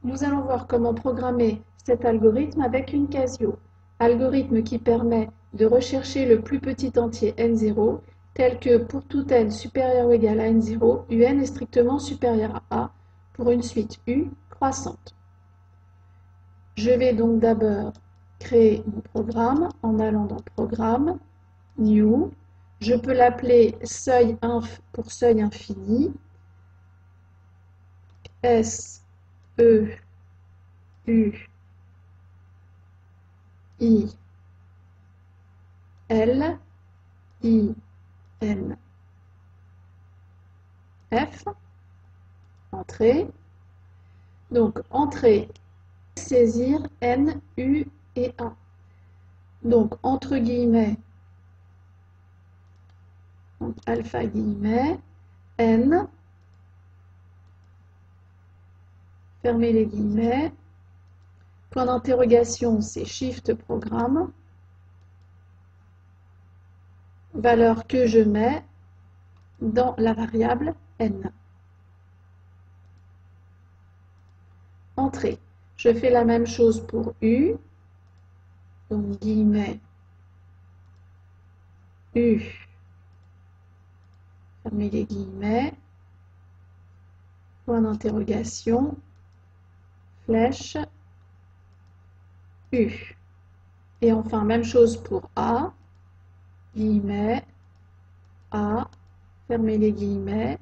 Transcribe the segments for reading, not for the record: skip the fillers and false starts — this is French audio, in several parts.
Nous allons voir comment programmer cet algorithme avec une Casio. Algorithme qui permet de rechercher le plus petit entier n0, tel que pour tout n supérieur ou égal à n0, un est strictement supérieur à a pour une suite u croissante. Je vais donc d'abord créer mon programme en allant dans Programme, New. Je peux l'appeler seuil inf pour seuil infini. S, E, U, I, L, I, N, F. Entrée. Donc, entrée, saisir N, U et A. Donc, entre guillemets, donc alpha guillemets, N, fermez les guillemets, point d'interrogation, c'est Shift Programme, valeur que je mets dans la variable N. Entrée. Je fais la même chose pour U, donc guillemets, U, fermez les guillemets, point d'interrogation, flèche, U. Et enfin, même chose pour A, guillemets, A, fermez les guillemets,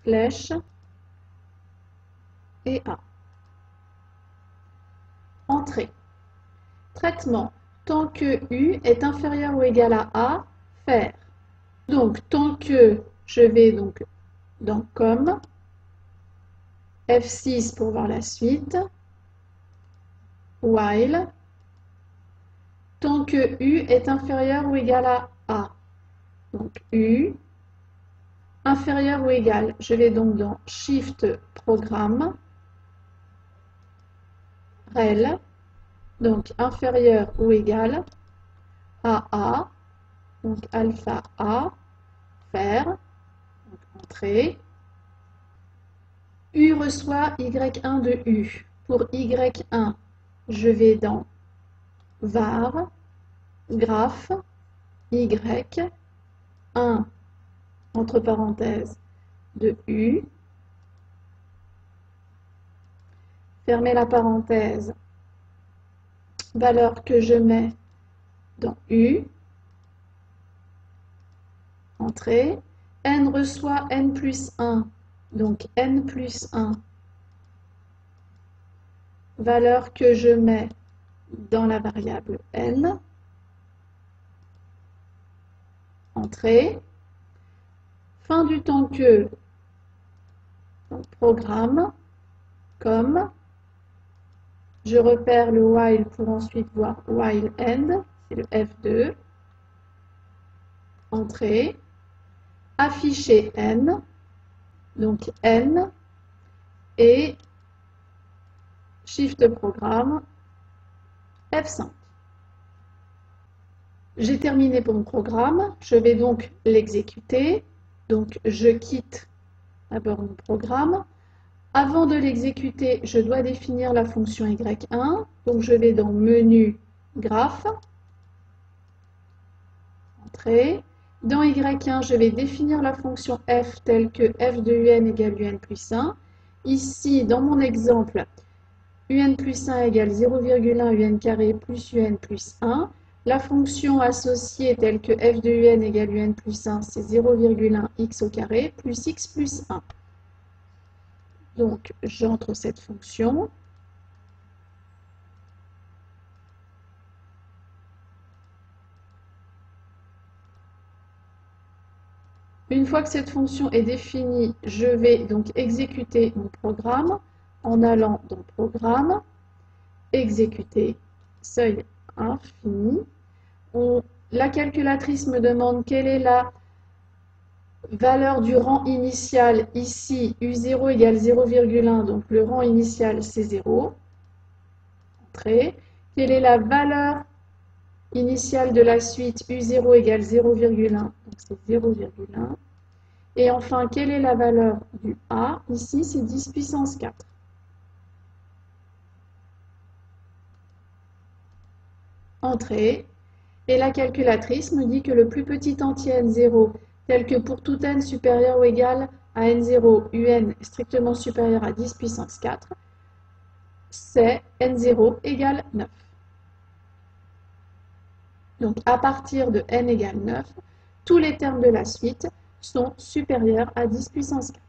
flèche, et A. Entrée. Traitement. Tant que U est inférieur ou égal à A, faire. Donc, tant que je vais donc dans COM, F6 pour voir la suite, while, tant que U est inférieur ou égal à A. Donc, U, inférieur ou égal. Je vais donc dans Shift Programme, rel, donc inférieur ou égal à A, donc alpha A, faire, donc entrée. U reçoit Y1 de U. Pour Y1, je vais dans var, graphe, Y1, entre parenthèses, de U. Fermez la parenthèse, valeur que je mets dans U. Entrée. N reçoit N plus 1. Donc N plus 1, valeur que je mets dans la variable N, entrée, fin du temps que, donc programme, comme, je repère le while pour ensuite voir while end, c'est le F2, entrée, afficher N, donc N, et Shift Programme, F5. J'ai terminé mon programme, je vais donc l'exécuter. Donc je quitte d'abord mon programme. Avant de l'exécuter, je dois définir la fonction Y1. Donc je vais dans Menu, Graphe, Entrée. Dans Y1, je vais définir la fonction f telle que f de un égale un plus 1. Ici, dans mon exemple, un plus 1 égale 0,1 un carré plus un plus 1. La fonction associée telle que f de un égale un plus 1, c'est 0,1 x au carré plus x plus 1. Donc, j'entre cette fonction. Une fois que cette fonction est définie, je vais donc exécuter mon programme en allant dans Programme, Exécuter, seuil infini. La calculatrice me demande quelle est la valeur du rang initial. Ici, U0 égale 0,1, donc le rang initial c'est 0. Entrée. Quelle est la valeur initiale de la suite? U0 égale 0,1, donc c'est 0,1. Et enfin, quelle est la valeur du A? Ici, c'est 10 puissance 4. Entrée. Et la calculatrice me dit que le plus petit entier n0, tel que pour tout n supérieur ou égal à n0, un strictement supérieur à 10 puissance 4, c'est n0 égale 9. Donc à partir de n égale 9, tous les termes de la suite sont supérieurs à 10 puissance 4.